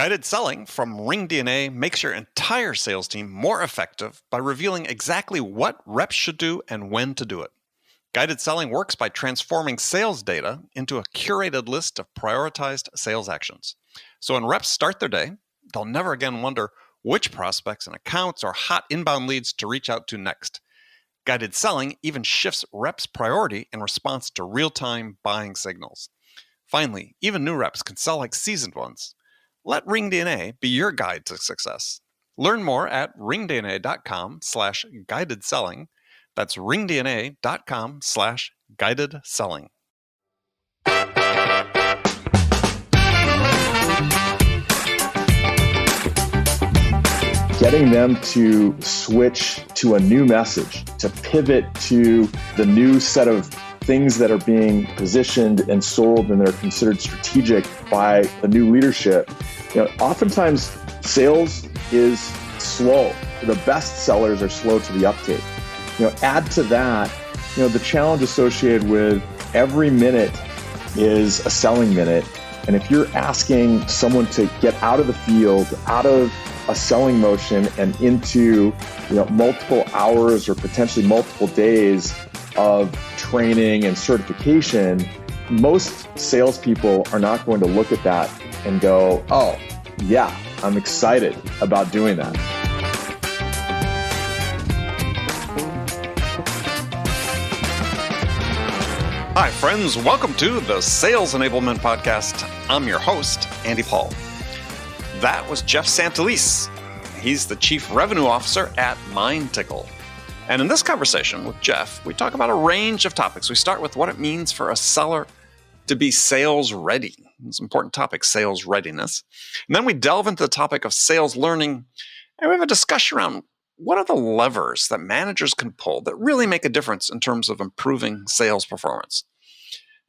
Guided selling from RingDNA makes your entire sales team more effective by revealing exactly what reps should do and when to do it. Guided selling works by transforming sales data into a curated list of prioritized sales actions. So when reps start their day, they'll never again wonder which prospects and accounts or hot inbound leads to reach out to next. Guided selling even shifts reps' priority in response to real-time buying signals. Finally, even new reps can sell like seasoned ones. Let RingDNA be your guide to success. Learn more at ringdna.com/guided selling. That's ringdna.com/guided selling. Getting them to switch to a new message, to pivot to the new set of things that are being positioned and sold and they're considered strategic by the new leadership. Oftentimes sales is slow. The best sellers are slow to the uptake. Add to that, the challenge associated with every minute is a selling minute. And if you're asking someone to get out of the field, out of a selling motion and into multiple hours or potentially multiple days of training and certification, most salespeople are not going to look at that and go, oh, yeah, I'm excited about doing that. Hi, friends. Welcome to the Sales Enablement Podcast. I'm your host, Andy Paul. That was Jeff Santelices. He's the Chief Revenue Officer at MindTickle. And in this conversation with Jeff, we talk about a range of topics. We start with what it means for a seller to be sales ready. It's an important topic, sales readiness. And then we delve into the topic of sales learning, and we have a discussion around what are the levers that managers can pull that really make a difference in terms of improving sales performance.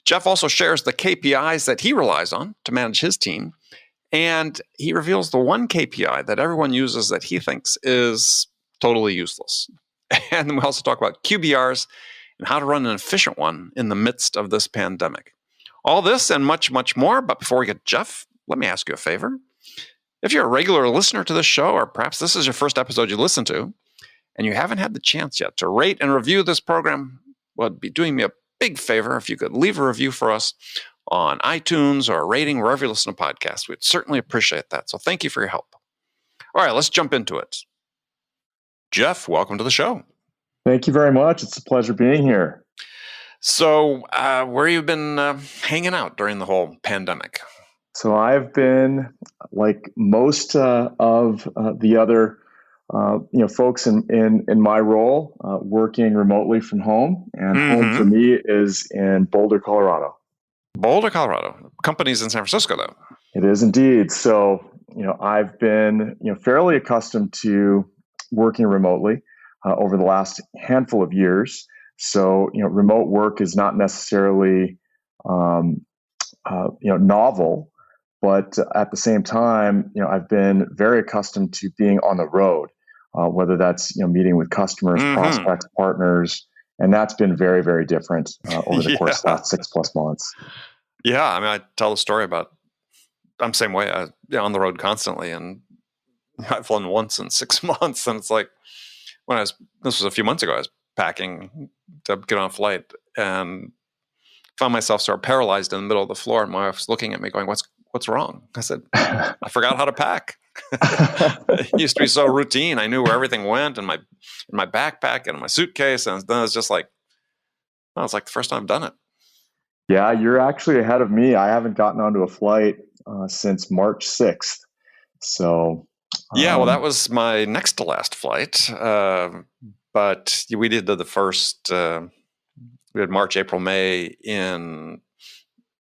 Jeff also shares the KPIs that he relies on to manage his team, and he reveals the one KPI that everyone uses that he thinks is totally useless. And then we also talk about QBRs and how to run an efficient one in the midst of this pandemic. All this and much, much more. But before we get to Jeff, let me ask you a favor. If you're a regular listener to this show, or perhaps this is your first episode you listen to, and you haven't had the chance yet to rate and review this program, well, it'd be doing me a big favor if you could leave a review for us on iTunes or a rating wherever you listen to podcasts. We'd certainly appreciate that. So thank you for your help. All right, let's jump into it. Jeff, welcome to the show. Thank you very much. It's a pleasure being here. So where have you been hanging out during the whole pandemic? So I've been, like most of the other folks in my role, working remotely from home. And home for me is in Boulder, Colorado. Boulder, Colorado. Company's in San Francisco, though. It is indeed. So, I've been, fairly accustomed to working remotely over the last handful of years. So, remote work is not necessarily, novel, but at the same time, I've been very accustomed to being on the road, whether that's, meeting with customers, prospects, partners, and that's been very, very different over the course of the last 6+ months. Yeah, I mean, I tell the story about, I'm the same way, on the road constantly, and I've flown once in 6 months, and it's like, this was a few months ago, I was packing to get on a flight, and found myself sort of paralyzed in the middle of the floor, and my wife was looking at me going, what's wrong? I said, I forgot how to pack. It used to be so routine. I knew where everything went in my backpack and in my suitcase, and then it's just like, it's like the first time I've done it. Yeah, you're actually ahead of me. I haven't gotten onto a flight since March 6th. So, yeah, well, that was my next to last flight. But we did the first, we had March, April, May in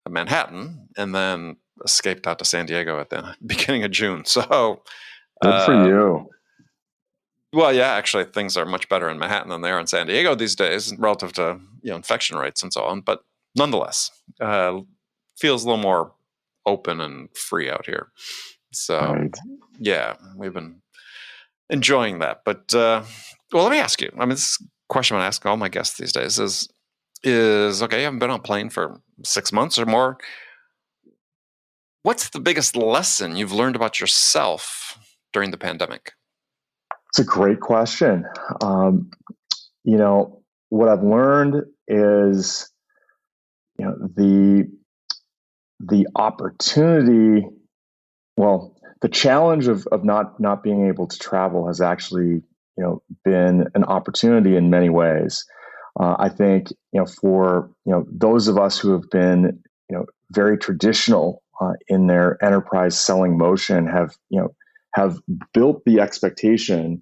Manhattan, and then escaped out to San Diego at the beginning of June. So, good for you. Well, yeah, actually, things are much better in Manhattan than they are in San Diego these days, relative to infection rates and so on. But nonetheless, feels a little more open and free out here. So, right. Yeah, we've been enjoying that. But well, let me ask you. I mean, this question I ask all my guests these days is okay. I haven't been on a plane for 6 months or more. What's the biggest lesson you've learned about yourself during the pandemic? It's a great question. What I've learned is, the opportunity. Well, the challenge of not being able to travel has actually, been an opportunity in many ways. I think, for those of us who have been, very traditional in their enterprise selling motion, have built the expectation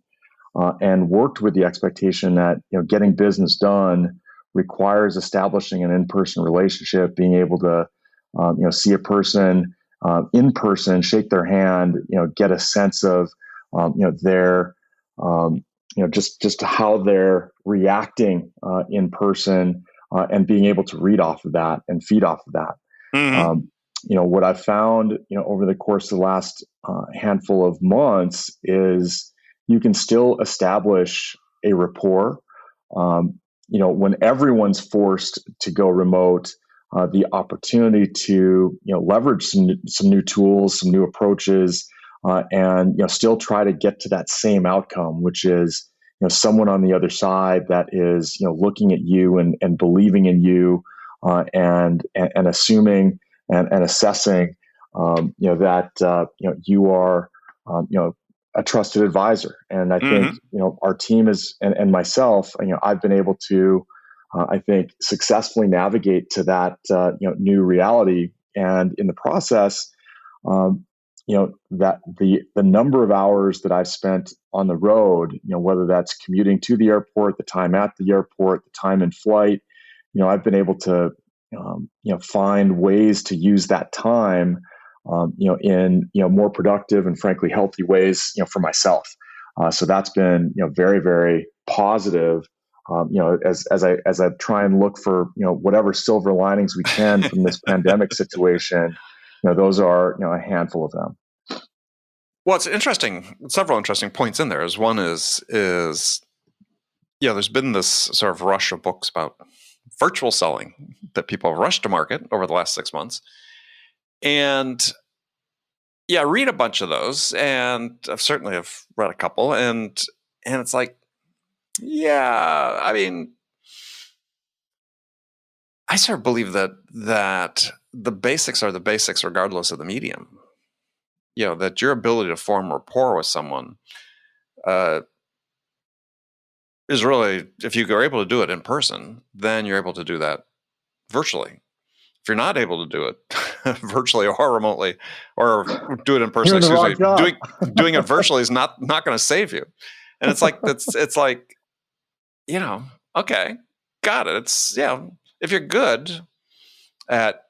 and worked with the expectation that getting business done requires establishing an in-person relationship, being able to see a person in person, shake their hand, get a sense of their just how they're reacting in person, and being able to read off of that and feed off of that. Mm-hmm. What I've found over the course of the last handful of months is you can still establish a rapport. When everyone's forced to go remote, the opportunity to leverage some new tools, some new approaches, and still try to get to that same outcome, which is someone on the other side that is looking at you and believing in you, and assuming and assessing that you are a trusted advisor. And I think our team is and myself, I've been able to I think successfully navigate to that new reality, and in the process, that the number of hours that I've spent on the road, whether that's commuting to the airport, the time at the airport, the time in flight, I've been able to find ways to use that time in more productive and frankly healthy ways for myself. So that's been very, very positive. As I try and look for whatever silver linings we can from this pandemic situation, those are a handful of them. Well, it's interesting. Several interesting points in there. One is there's been this sort of rush of books about virtual selling that people have rushed to market over the last 6 months, and I read a bunch of those, and I've certainly have read a couple, and it's like, I mean, I sort of believe that the basics are the basics regardless of the medium. That your ability to form rapport with someone is really, if you are able to do it in person, then you're able to do that virtually. If you're not able to do it virtually or remotely, or do it in person, doing it virtually is not going to save you. And it's like okay, got it. It's if you're good at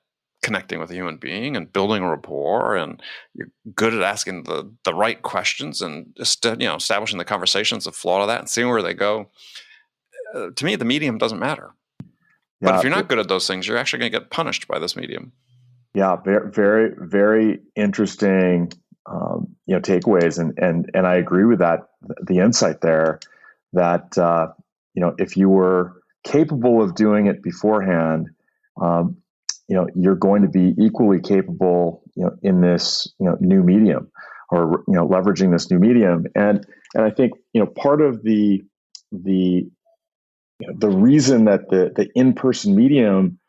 connecting with a human being and building a rapport, and you're good at asking the right questions and just establishing the conversations that flow out of that and seeing where they go, to me the medium doesn't matter. But if you're not good at those things, you're actually going to get punished by this medium. Yeah, very, very, very interesting takeaways, and I agree with that. The insight there that if you were capable of doing it beforehand, you're going to be equally capable in this new medium, or leveraging this new medium. And I think part of the reason that the in-person medium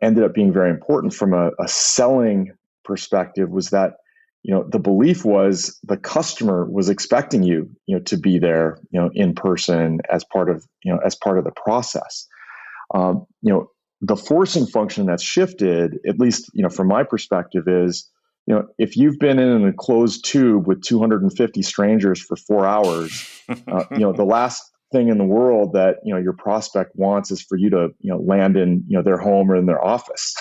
ended up being very important from a selling perspective was that the belief was the customer was expecting you to be there in person as part of the process. The forcing function that's shifted, at least from my perspective, is if you've been in an enclosed tube with 250 strangers for 4 hours, the last thing in the world that your prospect wants is for you to land in their home or in their office.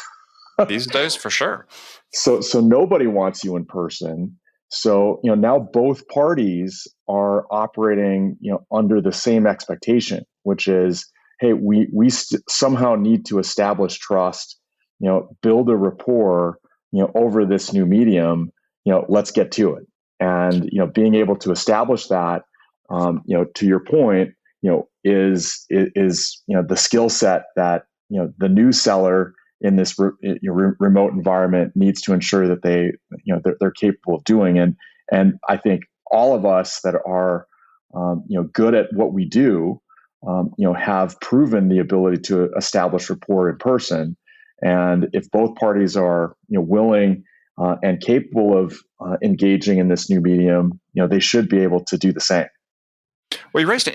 These days, for sure. So nobody wants you in person. So now both parties are operating under the same expectation, which is, hey, we somehow need to establish trust, build a rapport, over this new medium. Let's get to it. And being able to establish that, to your point, is the skill set that the new seller in this remote environment needs to ensure that they're capable of doing. And I think all of us that are good at what we do, have proven the ability to establish rapport in person. And if both parties are willing and capable of engaging in this new medium, they should be able to do the same. Well, you raised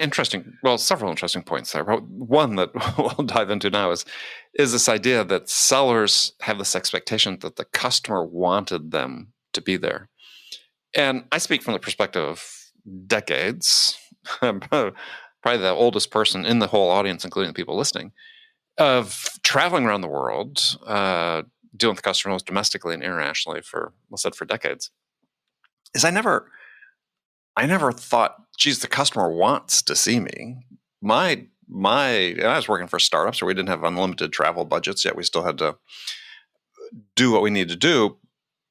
several interesting points there. But one that we'll dive into now is this idea that sellers have this expectation that the customer wanted them to be there. And I speak from the perspective of decades, probably the oldest person in the whole audience, including the people listening, of traveling around the world, dealing with customers domestically and internationally for decades, is I never thought, geez, the customer wants to see me. I was working for startups where we didn't have unlimited travel budgets, yet we still had to do what we needed to do.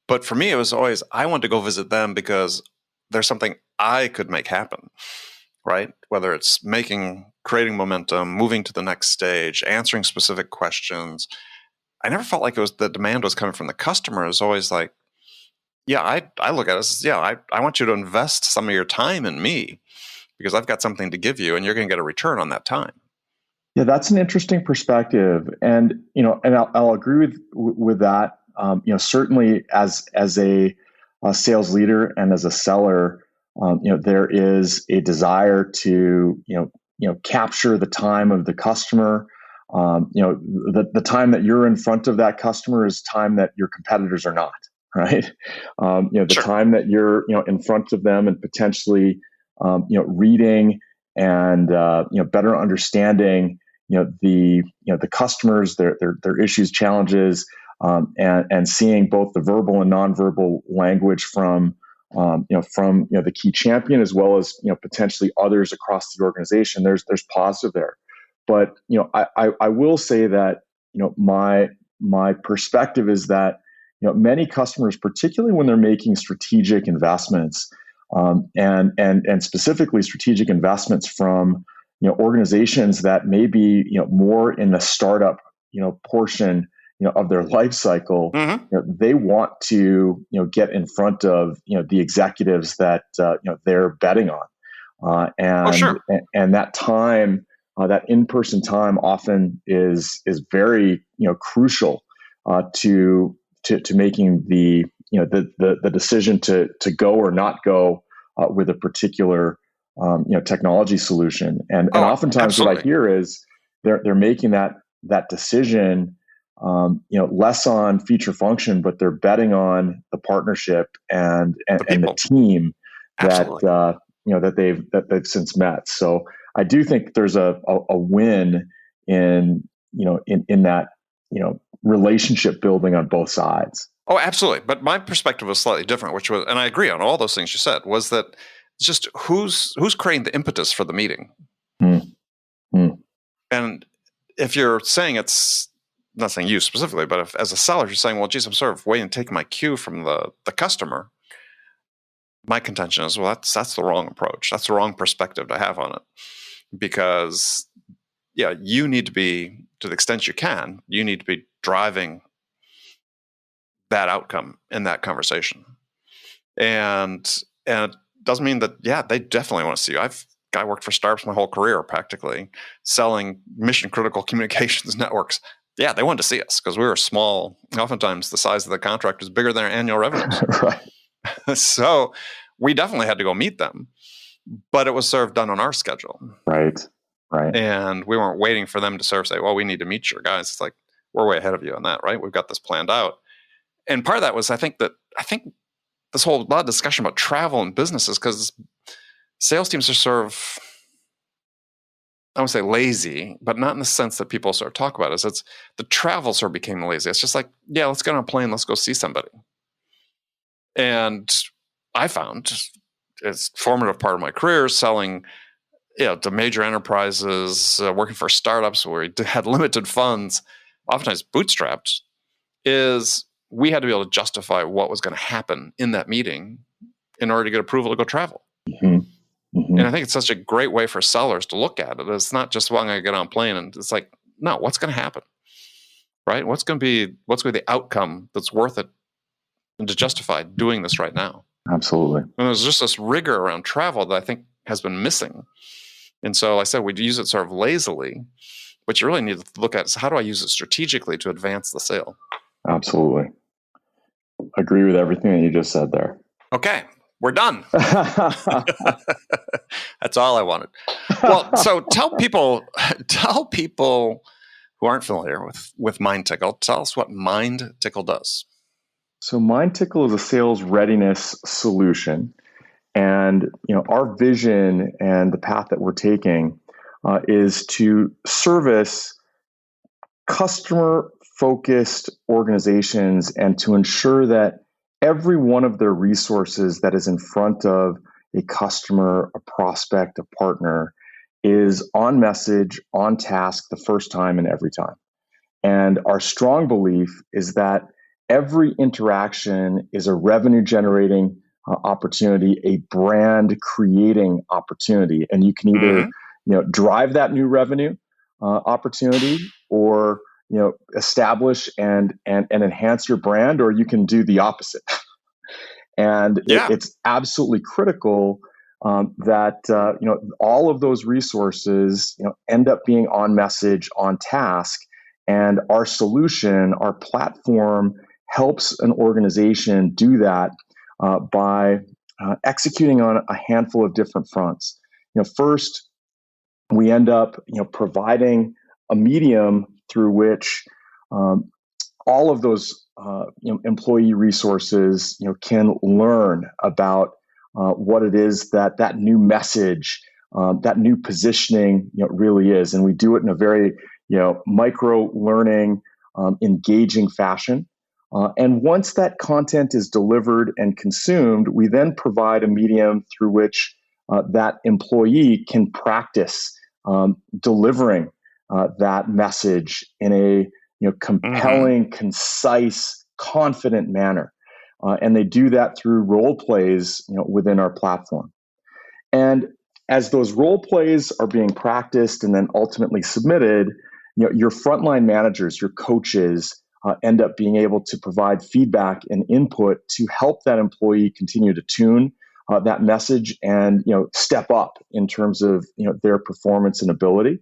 But for me, it was always, I want to go visit them because there's something I could make happen, right? Whether it's creating momentum, moving to the next stage, answering specific questions. I never felt like the demand was coming from the customer. It was always like, yeah, I look at it as, I want you to invest some of your time in me because I've got something to give you and you're going to get a return on that time. Yeah, that's an interesting perspective. And, I'll agree with that. Certainly as a sales leader and as a seller, there is a desire to, capture the time of the customer. The time that you're in front of that customer is time that your competitors are not. Right. The Sure. time that you're, in front of them and potentially, reading and, better understanding, the customers, their issues, challenges, and seeing both the verbal and nonverbal language from the key champion, as well as, potentially others across the organization. There's positive there. But, I will say that, my perspective is that, many customers, particularly when they're making strategic investments, and specifically strategic investments from organizations that may be more in the startup portion of their life cycle, Mm-hmm. they want to get in front of the executives that they're betting on, and that time, that in-person time, often is very crucial to making the decision to go or not go with a particular technology solution. And oftentimes absolutely. what I hear is they're making that decision less on feature function, but they're betting on the partnership and the team that that they've since met. So I do think there's a win in that relationship building on both sides. Oh, absolutely. But my perspective was slightly different, which was, and I agree on all those things you said, was that it's just who's creating the impetus for the meeting. And if you're saying, it's not saying you specifically, but if as a seller, you're saying, well, geez, I'm sort of waiting to take my cue from the customer. My contention is, well, that's the wrong approach. That's the wrong perspective to have on it. Because, you need to be, to the extent you can, you need to be driving that outcome in that conversation. And it doesn't mean that, they definitely want to see you. I worked for startups my whole career, practically, selling mission critical communications networks. Yeah, they wanted to see us because we were small. Oftentimes the size of the contract was bigger than our annual revenues. Right. So we definitely had to go meet them, but it was sort of done on our schedule. Right. And we weren't waiting for them to sort of say, well, we need to meet your guys. It's like, we're way ahead of you on that, right? We've got this planned out. And part of that was, I think this whole lot of discussion about travel and businesses, because sales teams are sort of, I won't say lazy, but not in the sense that people sort of talk about it. It's the travel sort of became lazy. It's just like, let's get on a plane, let's go see somebody. And I found it's a formative part of my career selling to major enterprises, working for startups where we had limited funds, oftentimes bootstrapped, is we had to be able to justify what was going to happen in that meeting in order to get approval to go travel. Mm-hmm. Mm-hmm. And I think it's such a great way for sellers to look at it. It's not just, well, I'm going to get on a plane, and it's like, no, what's going to happen? right? What's going to be the outcome that's worth it and to justify doing this right now? Absolutely. And there's just this rigor around travel that I think has been missing. And so I said we'd use it sort of lazily, but you really need to look at, so how do I use it strategically to advance the sale? Absolutely. Agree with everything that you just said there. Okay, we're done. That's all I wanted. Well, so tell people who aren't familiar with MindTickle, tell us what MindTickle does. So MindTickle is a sales readiness solution. And our vision and the path that we're taking is to service customer-focused organizations and to ensure that every one of their resources that is in front of a customer, a prospect, a partner is on message, on task the first time and every time. And our strong belief is that every interaction is a revenue-generating opportunity, a brand-creating opportunity, and you can either drive that new revenue opportunity, or establish and enhance your brand, or you can do the opposite. And it's absolutely critical that all of those resources end up being on message, on task. And our solution, our platform, helps an organization do that by executing on a handful of different fronts. First, we end up providing a medium through which all of those employee resources can learn about what it is that new message, that new positioning really is, and we do it in a very micro learning, engaging fashion. And once that content is delivered and consumed, we then provide a medium through which that employee can practice delivering that message in a compelling, concise, confident manner. And they do that through role plays within our platform. And as those role plays are being practiced and then ultimately submitted, your frontline managers, your coaches, end up being able to provide feedback and input to help that employee continue to tune that message and step up in terms of their performance and ability.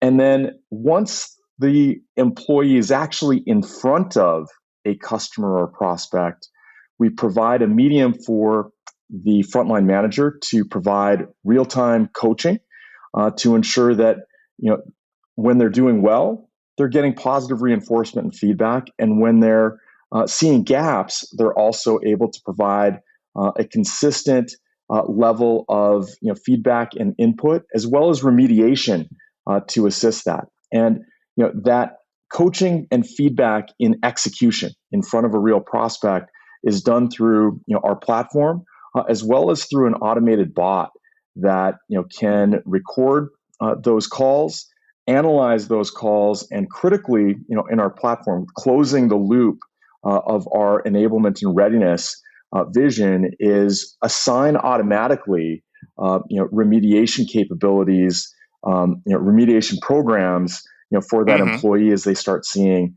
And then once the employee is actually in front of a customer or prospect, we provide a medium for the frontline manager to provide real-time coaching to ensure that when they're doing well, they're getting positive reinforcement and feedback. And when they're seeing gaps, they're also able to provide a consistent level of feedback and input, as well as remediation to assist that. And that coaching and feedback in execution in front of a real prospect is done through our platform, as well as through an automated bot that can record those calls, analyze those calls, and critically, in our platform, closing the loop of our enablement and readiness vision is assign automatically remediation capabilities, remediation programs for that employee as they start seeing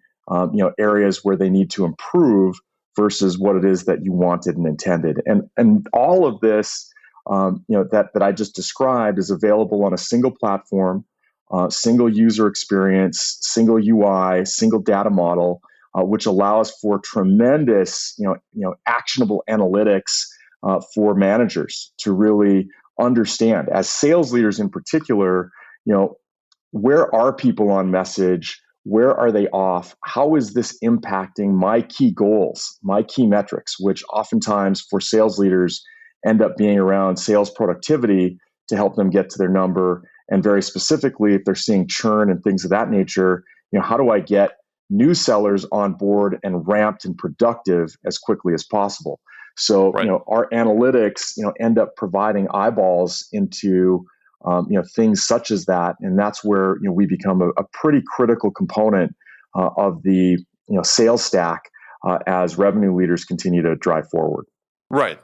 areas where they need to improve versus what it is that you wanted and intended. And all of this that I just described is available on a single platform, single user experience, single UI, single data model, which allows for tremendous actionable analytics for managers to really understand, as sales leaders in particular, where are people on message? Where are they off? How is this impacting my key goals, my key metrics, which oftentimes for sales leaders end up being around sales productivity to help them get to their number. And very specifically, if they're seeing churn and things of that nature, how do I get new sellers on board and ramped and productive as quickly as possible? So, right. Our analytics, end up providing eyeballs into things such as that, and that's where we become a pretty critical component of the sales stack as revenue leaders continue to drive forward. Right.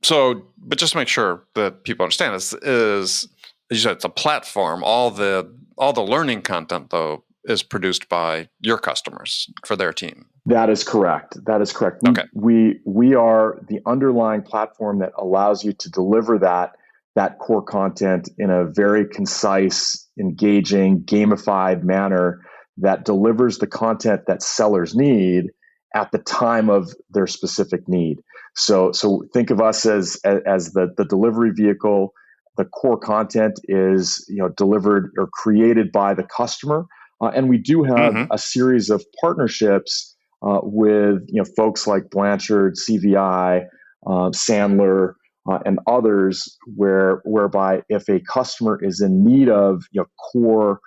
So, but just to make sure that people understand, is as you said, it's a platform. All the learning content though is produced by your customers for their team. That is correct. Okay. We are the underlying platform that allows you to deliver that core content in a very concise, engaging, gamified manner that delivers the content that sellers need at the time of their specific need. So think of us as the delivery vehicle. The core content is delivered or created by the customer, and we do have a series of partnerships with folks like Blanchard, CVI, Sandler, and others, whereby if a customer is in need of core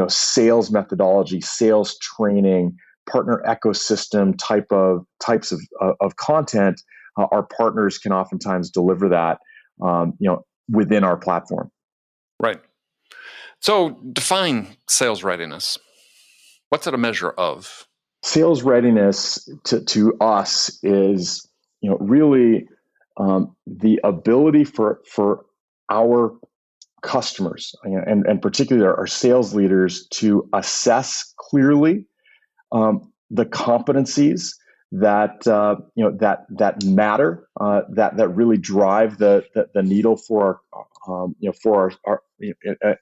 sales methodology, sales training, partner ecosystem types of content, our partners can oftentimes deliver that within our platform. Right. So define sales readiness. What's it a measure of? Sales readiness to us is really the ability for our customers and particularly our sales leaders to assess clearly the competencies that that matter, that really drive the needle for our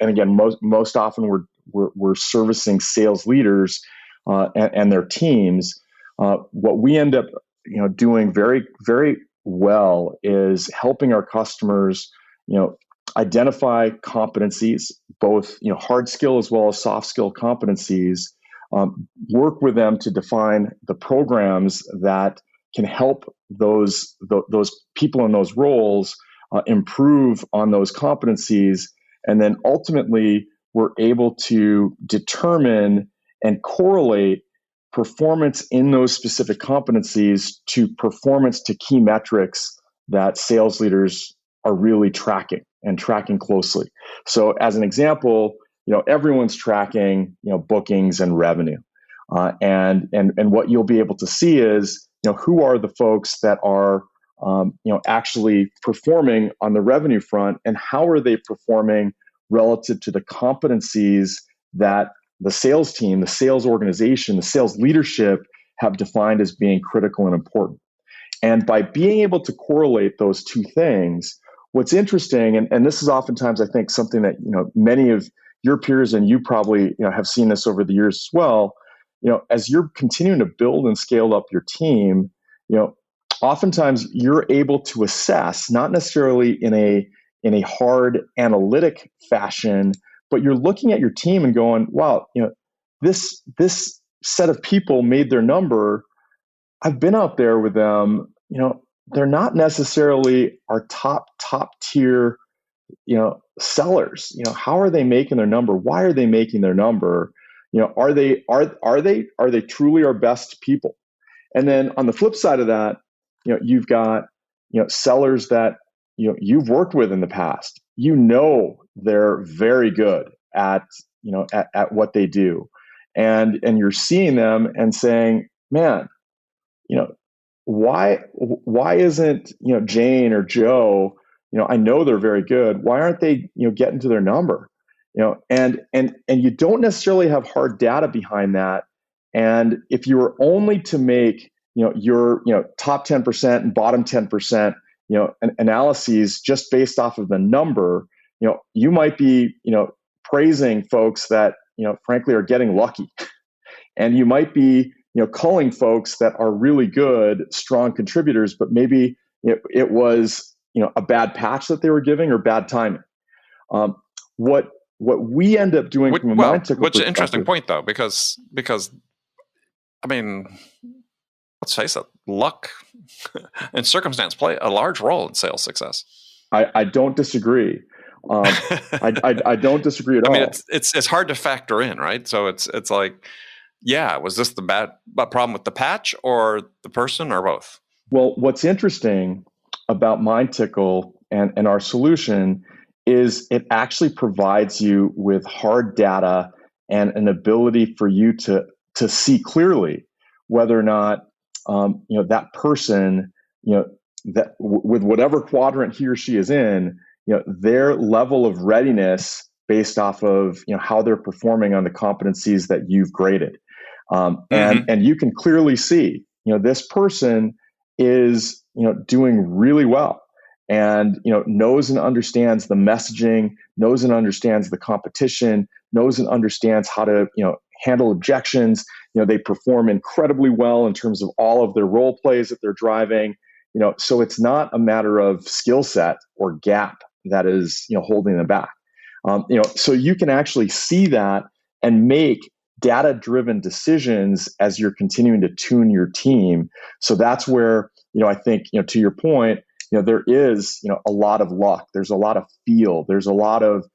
and again most often we're servicing sales leaders and their teams. What we end up doing very very well is helping our customers identify competencies, both hard skill as well as soft skill competencies. Work with them to define the programs that can help those people in those roles improve on those competencies, and then ultimately we're able to determine and correlate performance in those specific competencies to performance to key metrics that sales leaders are really tracking closely. So as an example, everyone's tracking, bookings and revenue. And what you'll be able to see is, who are the folks that are, actually performing on the revenue front, and how are they performing relative to the competencies that the sales team, the sales organization, the sales leadership have defined as being critical and important. And by being able to correlate those two things, what's interesting, and this is oftentimes, I think, something that many of your peers and you probably have seen this over the years as well. As you're continuing to build and scale up your team, oftentimes you're able to assess, not necessarily in a hard analytic fashion, but you're looking at your team and going, wow, this set of people made their number. I've been out there with them. They're not necessarily our top tier, sellers. How are they making their number? Why are they making their number? Are they truly our best people? And then on the flip side of that, you've got sellers that you've worked with in the past. They're very good at what they do, and you're seeing them and saying, man, why isn't Jane or Joe? I know they're very good. Why aren't they getting to their number? And you don't necessarily have hard data behind that. And if you were only to make your top 10% and bottom 10% analyses just based off of the number, you might be praising folks that frankly are getting lucky, and you might be culling folks that are really good, strong contributors, but maybe it was a bad patch that they were giving or bad timing. What we end up doing from a MindTickle which is an interesting point though, because I mean, let's face it, luck and circumstance play a large role in sales success. I don't disagree. I don't disagree at all. I mean, it's hard to factor in, right? So it's like, yeah, was this the bad problem with the patch or the person or both? Well, what's interesting about MindTickle and our solution is it actually provides you with hard data and an ability for you to see clearly whether or not that person, that with whatever quadrant he or she is in, their level of readiness based off of how they're performing on the competencies that you've graded. And you can clearly see, this person is, doing really well, and knows and understands the messaging, knows and understands the competition, knows and understands how to handle objections. They perform incredibly well in terms of all of their role plays that they're driving. So it's not a matter of skill set or gap that is holding them back. So you can actually see that and make data-driven decisions as you're continuing to tune your team. So that's where I think to your point, there is a lot of luck. There's a lot of feel. There's a lot of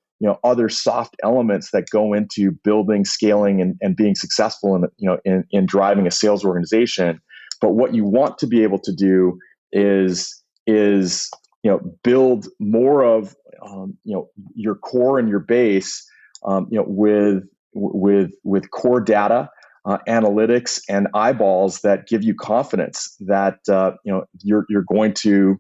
other soft elements that go into building, scaling, and being successful in driving a sales organization. But what you want to be able to do is build more of your core and your base with core data, analytics, and eyeballs that give you confidence that you're going to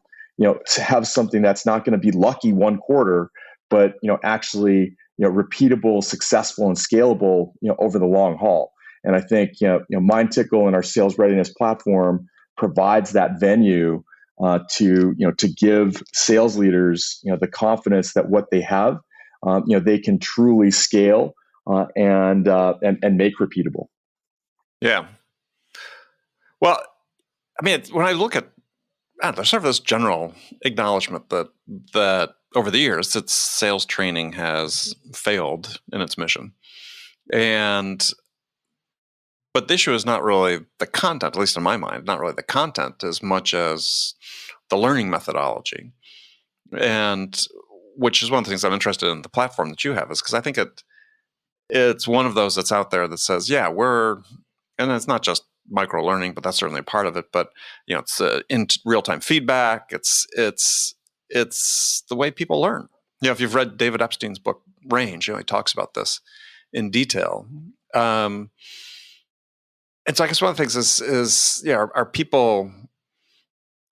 have something that's not going to be lucky one quarter, but actually repeatable, successful, and scalable over the long haul. And I think MindTickle and our sales readiness platform provides that venue to give sales leaders the confidence that what they have they can truly scale and make repeatable. Yeah. Well, I mean, when I look at, there's sort of this general acknowledgement that over the years, that sales training has failed in its mission. But the issue is not really the content, at least in my mind, not really the content as much as the learning methodology. And which is one of the things I'm interested in the platform that you have, is because I think it's one of those that's out there that says, yeah, and it's not just micro learning, but that's certainly a part of it. But it's in real-time feedback. It's the way people learn. If you've read David Epstein's book Range, he talks about this in detail. And so I guess one of the things is are people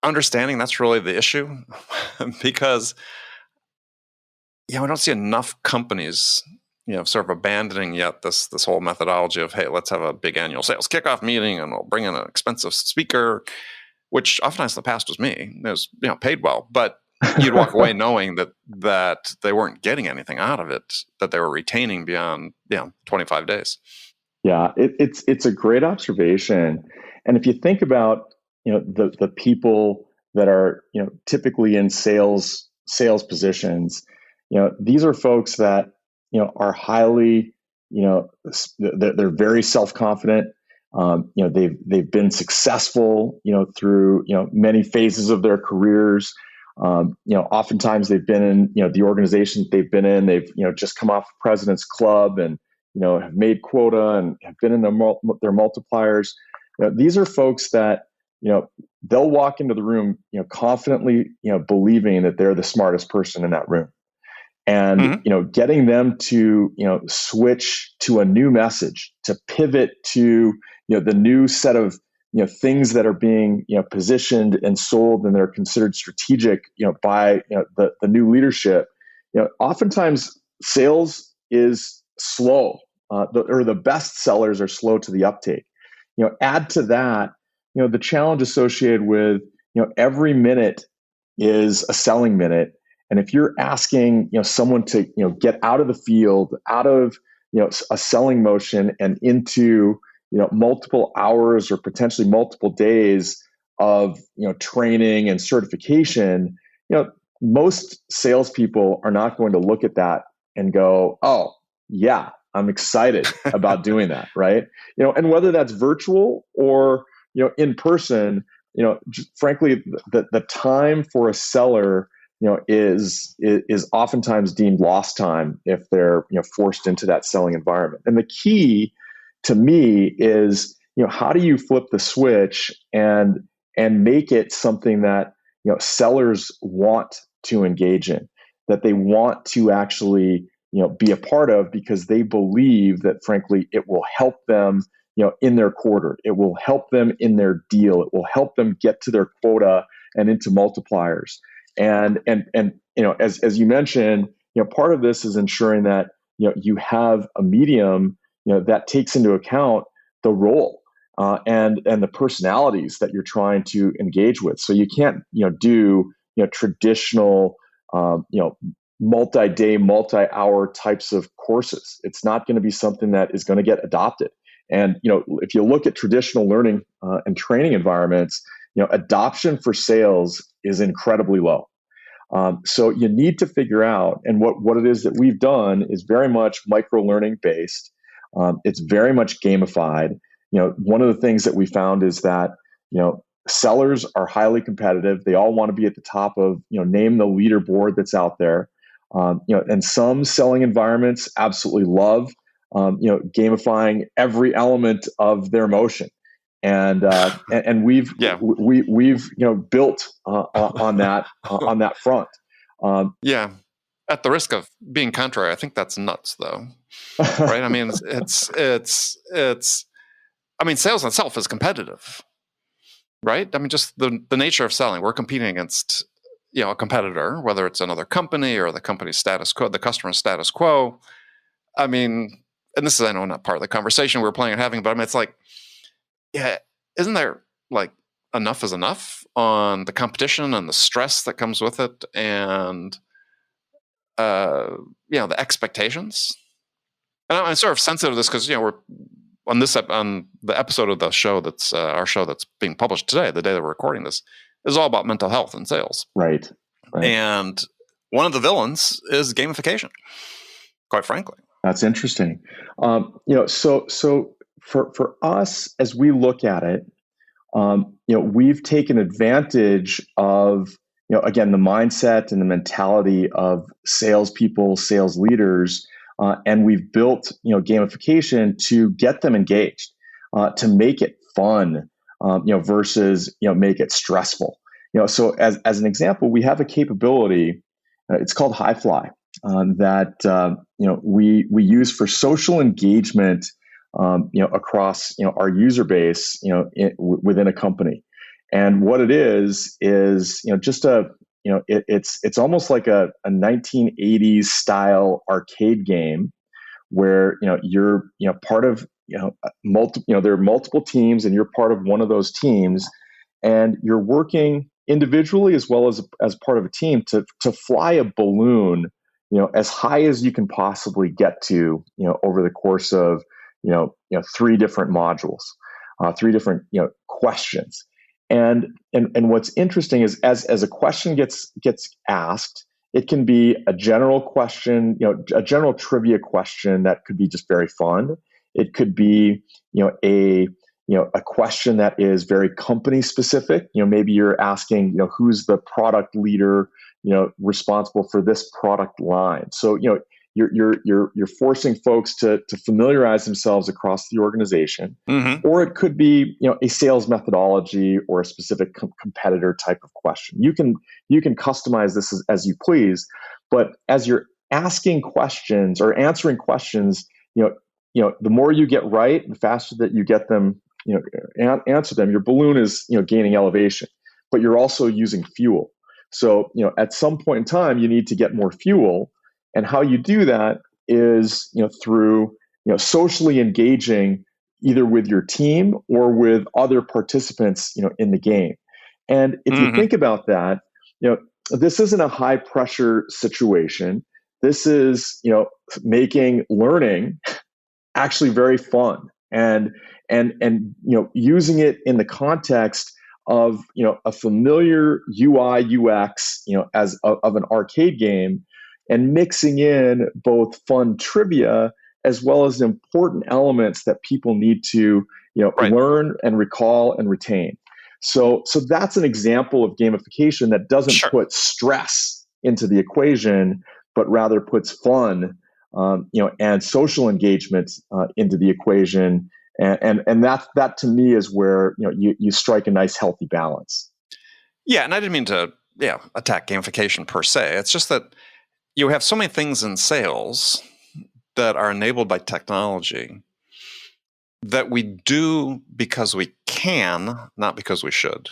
understanding that's really the issue? Because we don't see enough companies sort of abandoning yet this whole methodology of, hey, let's have a big annual sales kickoff meeting and we'll bring in an expensive speaker, which oftentimes in the past was me. It was paid well, but you'd walk away knowing that they weren't getting anything out of it, that they were retaining beyond 25 days. Yeah, it's a great observation. And if you think about the people that are typically in sales positions, these are folks that are highly they're very self-confident. They've been successful through many phases of their careers. Oftentimes they've been in the organizations they've been in. They've just come off President's Club and have made quota and have been in their multipliers. These are folks that they'll walk into the room confidently believing that they're the smartest person in that room. And getting them to switch to a new message, to pivot to the new set of things that are being positioned and sold, and they're considered strategic by the new leadership. Oftentimes sales is slow, or the best sellers are slow to the uptake. Add to that the challenge associated with every minute is a selling minute. And if you're asking someone to get out of the field, out of a selling motion and into multiple hours or potentially multiple days of training and certification, most salespeople are not going to look at that and go, "Oh, yeah, I'm excited about doing that," right? And whether that's virtual or in person, frankly, the time for a seller is oftentimes deemed lost time if they're forced into that selling environment. And the key to me is how do you flip the switch and make it something that sellers want to engage in, that they want to actually be a part of, because they believe that frankly it will help them in their quarter, it will help them in their deal, it will help them get to their quota and into multipliers. And as you mentioned, part of this is ensuring that you have a medium that takes into account the role and the personalities that you're trying to engage with. So you can't do traditional multi-day, multi-hour types of courses. It's not going to be something that is going to get adopted. And if you look at traditional learning and training environments, adoption for sales is incredibly low. So you need to figure out, and what it is that we've done is very much micro-learning based. It's very much gamified. One of the things that we found is that sellers are highly competitive. They all want to be at the top of name the leaderboard that's out there. And some selling environments absolutely love gamifying every element of their motion. And we've built on that front. Yeah, at the risk of being contrary, I think that's nuts, though. Right? I mean, it's. I mean, sales itself is competitive, right? I mean, just the nature of selling. We're competing against a competitor, whether it's another company or the company's status quo, the customer's status quo. I mean, and this is, I know, not part of the conversation we were planning on having, but I mean, it's like, yeah, isn't there like enough is enough on the competition and the stress that comes with it, and the expectations? And I'm sort of sensitive to this because we're on the episode of the show that's our show that's being published today, the day that we're recording this, is all about mental health and sales. Right. And one of the villains is gamification, quite frankly. That's interesting. So for us, as we look at it, we've taken advantage of, again, the mindset and the mentality of salespeople, sales leaders, and we've built, gamification to get them engaged, to make it fun, versus, make it stressful. So as an example, we have a capability, it's called High Fly, that we use for social engagement, across our user base, within a company. And what it is just it's almost like a 1980s style arcade game where you're part of there are multiple teams, and you're part of one of those teams, and you're working individually as well as part of a team to fly a balloon as high as you can possibly get to over the course of 3 different modules, 3 different questions. And what's interesting is as a question gets asked, it can be a general question, a general trivia question that could be just very fun. It could be a question that is very company specific. Maybe you're asking who's the product leader responsible for this product line. So you're forcing folks to familiarize themselves across the organization. Mm-hmm. Or it could be a sales methodology or a specific competitor type of question. You can customize this as you please, but as you're asking questions or answering questions, the more you get right, the faster that you get them answer them, your balloon is gaining elevation, but you're also using fuel. So at some point in time, you need to get more fuel. And how you do that is, through, socially engaging either with your team or with other participants, in the game. And if you think about that, this isn't a high pressure situation. This is, making learning actually very fun and using it in the context of, a familiar UI UX, as of an arcade game, and mixing in both fun trivia as well as important elements that people need to, learn and recall and retain. So that's an example of gamification that doesn't put stress into the equation, but rather puts fun, and social engagement into the equation. And that to me is where you strike a nice healthy balance. Yeah, and I didn't mean to attack gamification per se. It's just that you have so many things in sales that are enabled by technology that we do because we can, not because we should.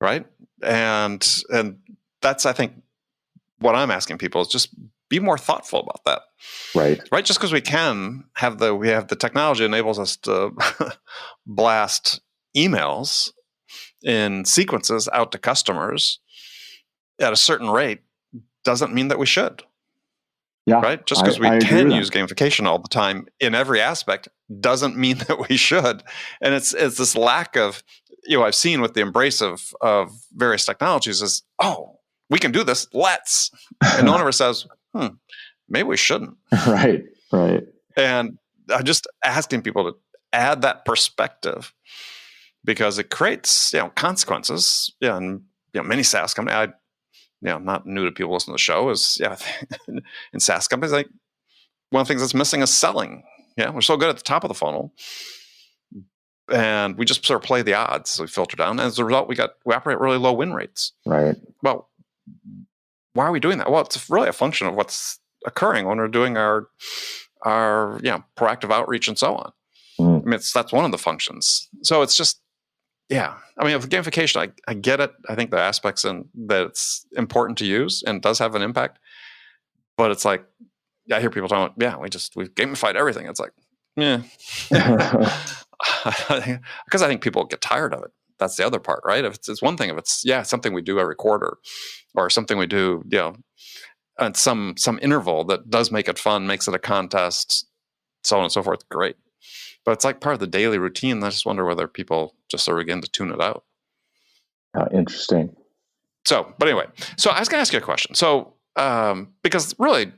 Right? And that's, I think, what I'm asking people is just be more thoughtful about that. Right. Right. Just because we have the technology enables us to blast emails in sequences out to customers at a certain rate doesn't mean that we should. Yeah. Right. Just because we I can use gamification all the time in every aspect doesn't mean that we should. And it's this lack of, I've seen with the embrace of various technologies is, oh, we can do this. Let's. And no one ever says, maybe we shouldn't. Right. And I'm just asking people to add that perspective because it creates, consequences. Yeah. And, many SaaS companies, I'm not new to people listening to the show is, in SaaS companies, like one of the things that's missing is selling. Yeah. We're so good at the top of the funnel and we just sort of play the odds. So we filter down. And as a result, we operate at really low win rates. Right. Well, why are we doing that? Well, it's really a function of what's occurring when we're doing our proactive outreach and so on. I mean, that's one of the functions. So it's just, I mean, with gamification, I get it. I think the aspects that it's important to use and does have an impact. But it's like, I hear people talking about, we've gamified everything. It's like, because I think people get tired of it. That's the other part, right? If it's one thing if it's something we do every quarter or something we do, at some interval that does make it fun, makes it a contest, so on and so forth. Great. But it's like part of the daily routine. I just wonder whether people just sort of begin to tune it out. Interesting. So, but anyway, so I was going to ask you a question. So, because really,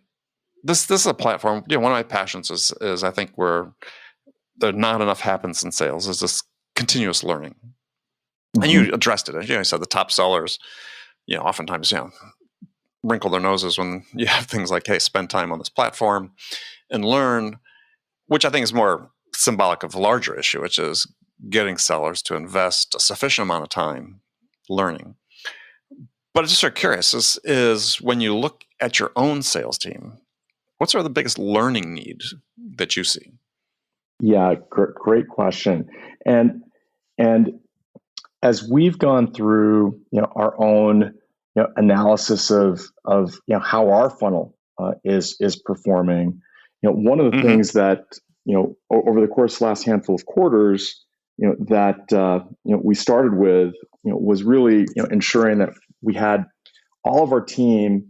this is a platform. One of my passions is I think where there not enough happens in sales is this continuous learning. Mm-hmm. And you addressed it. You said the top sellers, oftentimes, wrinkle their noses when you have things like, hey, spend time on this platform and learn, which I think is more symbolic of the larger issue, which is getting sellers to invest a sufficient amount of time learning. But I'm just sort of curious is when you look at your own sales team, what's sort of the biggest learning need that you see? Yeah, great question. And as we've gone through, our own, analysis of how our funnel is performing, one of the things that over the course of the last handful of quarters, that we started with, was really ensuring that we had all of our team,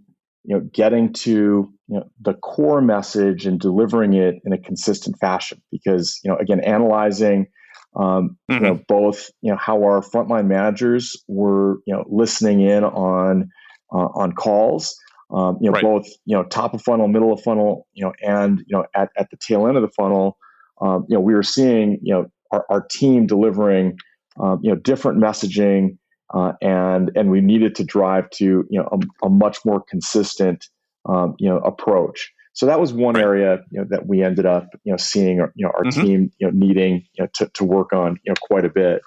getting to the core message and delivering it in a consistent fashion. Because again, analyzing both how our frontline managers were listening in on calls, right. Both top of funnel, middle of funnel, and at the tail end of the funnel, we were seeing our team delivering different messaging, and we needed to drive to a much more consistent approach. So that was one area that we ended up seeing our team needing to work on quite a bit.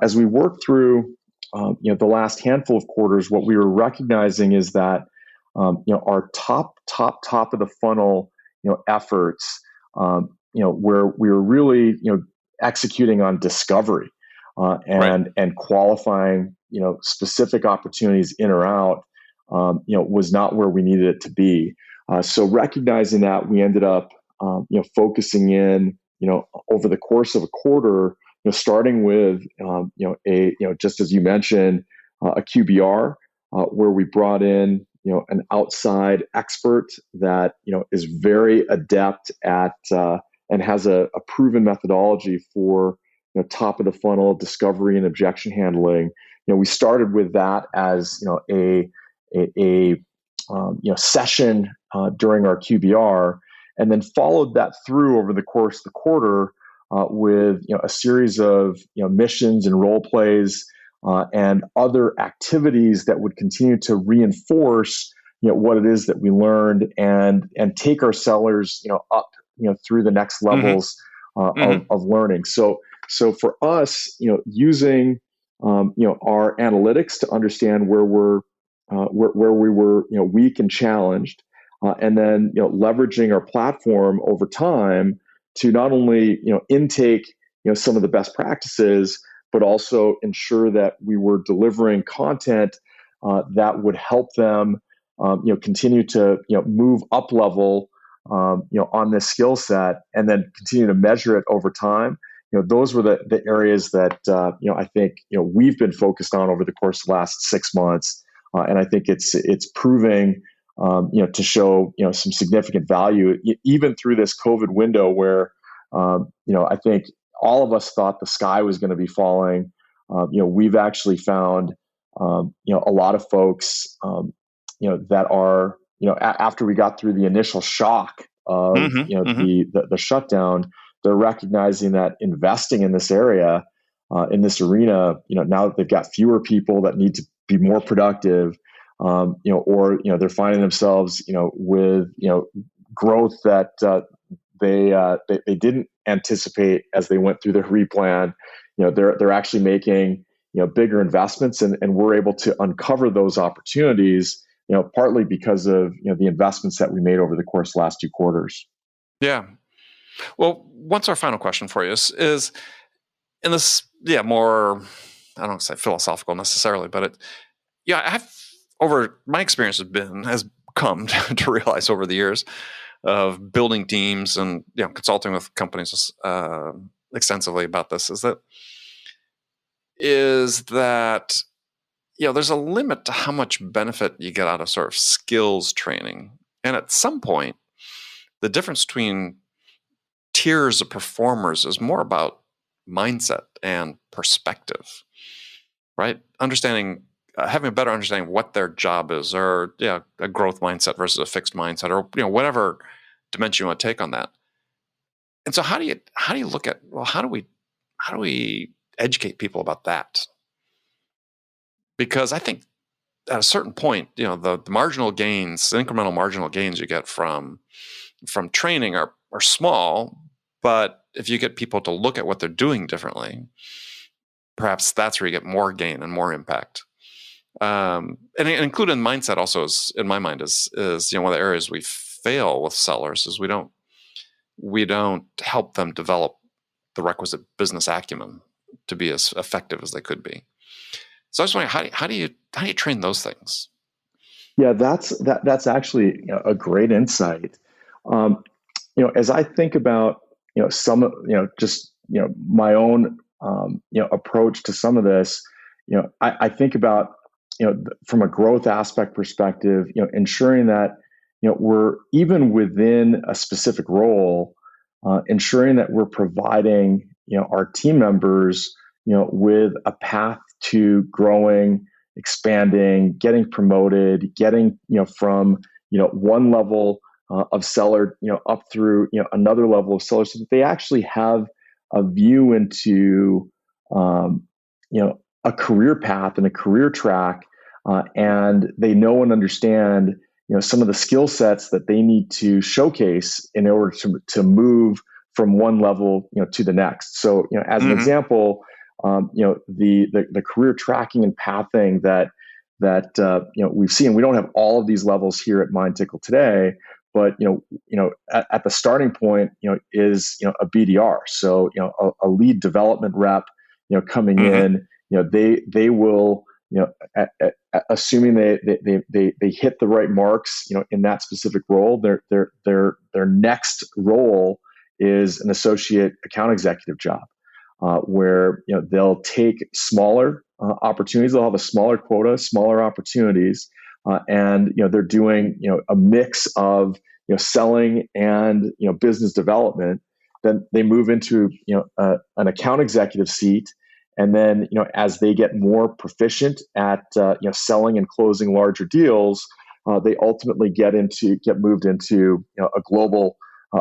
As we worked through the last handful of quarters, what we were recognizing is that our top of the funnel efforts, where we were really executing on discovery and qualifying specific opportunities in or out, was not where we needed it to be. So recognizing that, we ended up focusing in over the course of a quarter, starting with just as you mentioned, a QBR, where we brought in an outside expert that is very adept at and has a proven methodology for top of the funnel discovery and objection handling. We started with that as a session during our QBR, and then followed that through over the course of the quarter with a series of missions and role plays and other activities that would continue to reinforce what it is that we learned and take our sellers up through the next levels of learning. So for us, using our analytics to understand where we were weak and challenged, and then leveraging our platform over time to not only intake some of the best practices, but also ensure that we were delivering content that would help them continue to move up level on this skill set, and then continue to measure it over time. Those were the areas that I think we've been focused on over the course of the last 6 months, and I think it's proving to show some significant value even through this COVID window where I think all of us thought the sky was going to be falling. We've actually found a lot of folks that are after we got through the initial shock of the shutdown, they're recognizing that investing in this area, in this arena, now that they've got fewer people that need to be more productive, or they're finding themselves with growth that they didn't anticipate as they went through their replan. They're actually making bigger investments, and we're able to uncover those opportunities. Partly because of the investments that we made over the course of the last 2 quarters. Yeah. Well, what's our final question for you is in this, more, I don't want to say philosophical necessarily, but my experience has come to realize over the years of building teams and consulting with companies extensively about this is that there's a limit to how much benefit you get out of sort of skills training. And at some point, the difference between tiers of performers is more about mindset and perspective, right? Having a better understanding of what their job is, or a growth mindset versus a fixed mindset, or whatever dimension you want to take on that. And so how do you look at, well, how do we educate people about that? Because I think at a certain point, the marginal gains, the incremental marginal gains you get from training are small, but if you get people to look at what they're doing differently, perhaps that's where you get more gain and more impact. And included in mindset also is, in my mind, is one of the areas we fail with sellers is we don't help them develop the requisite business acumen to be as effective as they could be. So I was wondering, how do you train those things? Yeah, that's actually a great insight. As I think about some my own approach to some of this, I think about from a growth aspect perspective, ensuring that we're even within a specific role, ensuring that we're providing our team members with a path to growing, expanding, getting promoted, getting from one level of seller up through another level of seller, so that they actually have a view into a career path and a career track, and they know and understand some of the skill sets that they need to showcase in order to move from one level to the next. So as an example, the career tracking and pathing that we've seen. We don't have all of these levels here at MindTickle today, but at the starting point is a BDR. So a lead development rep coming in. They will assuming they hit the right marks in that specific role. Their next role is an associate account executive job. Where they'll take smaller opportunities, they'll have a smaller quota, smaller opportunities, and they're doing a mix of selling and business development. Then they move into an account executive seat, and then as they get more proficient at selling and closing larger deals, they ultimately get moved into a global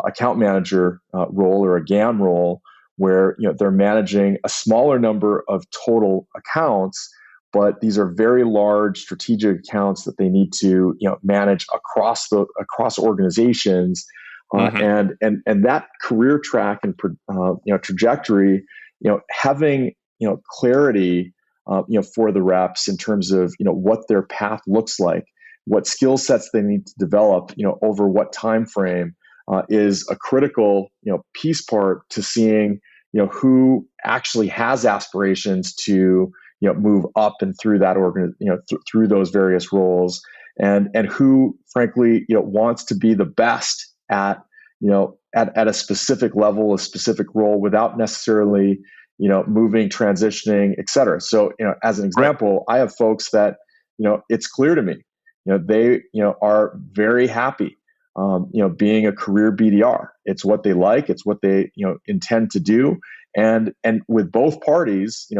account manager role, or a GAM role, where they're managing a smaller number of total accounts, but these are very large strategic accounts that they need to manage across organizations, and that career track and trajectory, having clarity for the reps in terms of what their path looks like, what skill sets they need to develop over what time frame, is a critical piece part to seeing who actually has aspirations to move up and through that through those various roles, and who, frankly, wants to be the best at at a specific level, a specific role, without necessarily moving, transitioning, et cetera. So as an example, I have folks that it's clear to me, they are very happy being a career BDR. It's what they like. It's what they intend to do. And with both parties,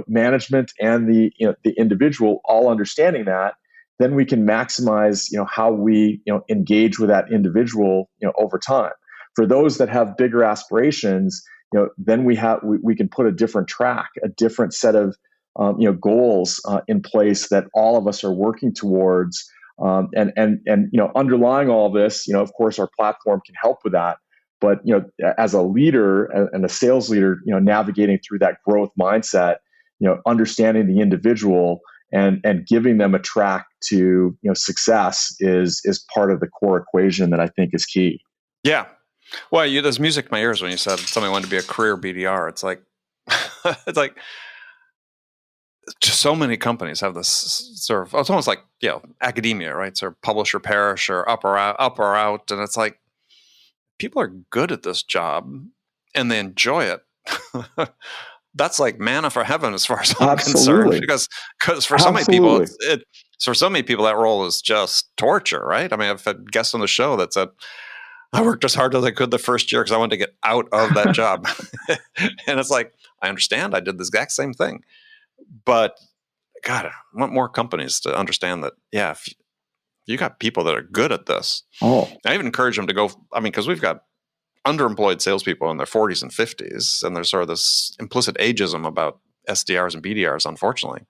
management and the individual all understanding that, then we can maximize how we engage with that individual over time. For those that have bigger aspirations, then we can put a different track, a different set of goals in place that all of us are working towards. And underlying all this, of course, our platform can help with that. But as a leader and a sales leader, navigating through that growth mindset, understanding the individual and giving them a track to success is part of the core equation that I think is key. Yeah. Well, there's music in my ears when you said somebody wanted to be a career BDR. It's like just so many companies have this sort of, it's almost like academia, right? Sort of publish or perish, or up or out, and it's like people are good at this job and they enjoy it. That's like manna for heaven, as far as I'm concerned, because for so many people, for so many people that role is just torture, right? I mean, I've had guests on the show that said, I worked as hard as I could the first year because I wanted to get out of that job. And it's like, I understand, I did the exact same thing. But God, I want more companies to understand that, if you got people that are good at this, I even encourage them to go, because we've got underemployed salespeople in their 40s and 50s, and there's sort of this implicit ageism about SDRs and BDRs, unfortunately,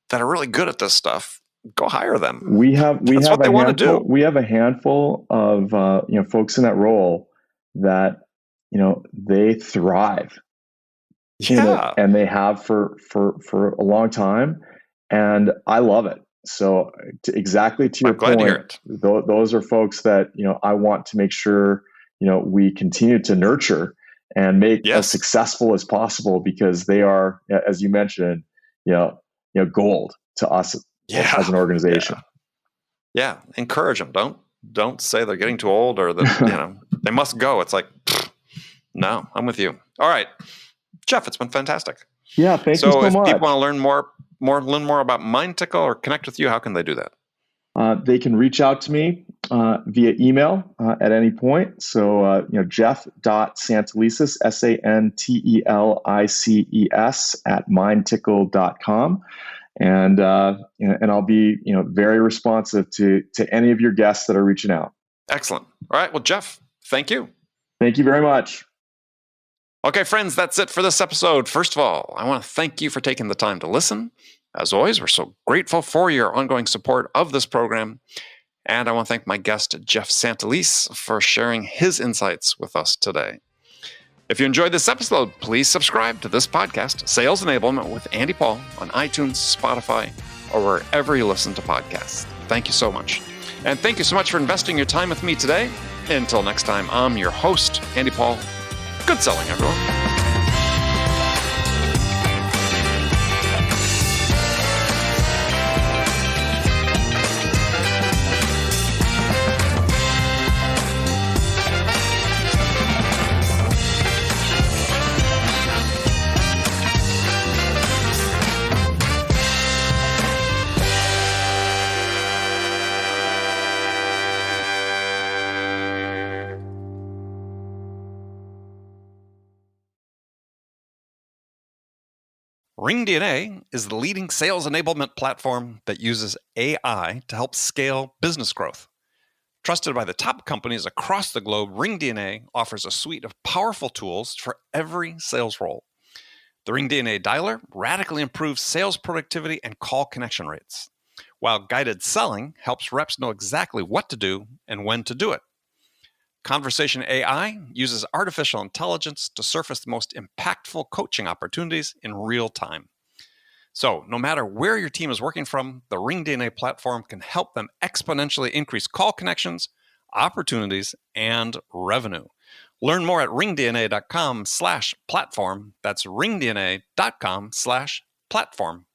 that are really good at this stuff. Go hire them. We have a handful of folks in that role that they thrive. And they have for a long time, and I love it. So exactly to your point, those are folks that I want to make sure we continue to nurture and make as successful as possible, because they are, as you mentioned, gold to us as an organization. Yeah, encourage them. Don't say they're getting too old or that they must go. It's like, no, I'm with you. All right, Jeff, it's been fantastic. Yeah, thank you so much. So if people want to learn more about MindTickle or connect with you, how can they do that? They can reach out to me via email at any point. So, Jeff.Santelices, Santelices at mindtickle.com. And I'll be, very responsive to any of your guests that are reaching out. Excellent. All right. Well, Jeff, thank you. Thank you very much. Okay, friends, that's it for this episode. First of all, I want to thank you for taking the time to listen. As always, we're so grateful for your ongoing support of this program. And I want to thank my guest, Jeff Santelices, for sharing his insights with us today. If you enjoyed this episode, please subscribe to this podcast, Sales Enablement with Andy Paul, on iTunes, Spotify, or wherever you listen to podcasts. Thank you so much. And thank you so much for investing your time with me today. Until next time, I'm your host, Andy Paul. Good selling, everyone. RingDNA is the leading sales enablement platform that uses AI to help scale business growth. Trusted by the top companies across the globe, RingDNA offers a suite of powerful tools for every sales role. The RingDNA Dialer radically improves sales productivity and call connection rates, while guided selling helps reps know exactly what to do and when to do it. Conversation AI uses artificial intelligence to surface the most impactful coaching opportunities in real time. So, no matter where your team is working from, the RingDNA platform can help them exponentially increase call connections, opportunities, and revenue. Learn more at ringdna.com/platform. That's ringdna.com/platform.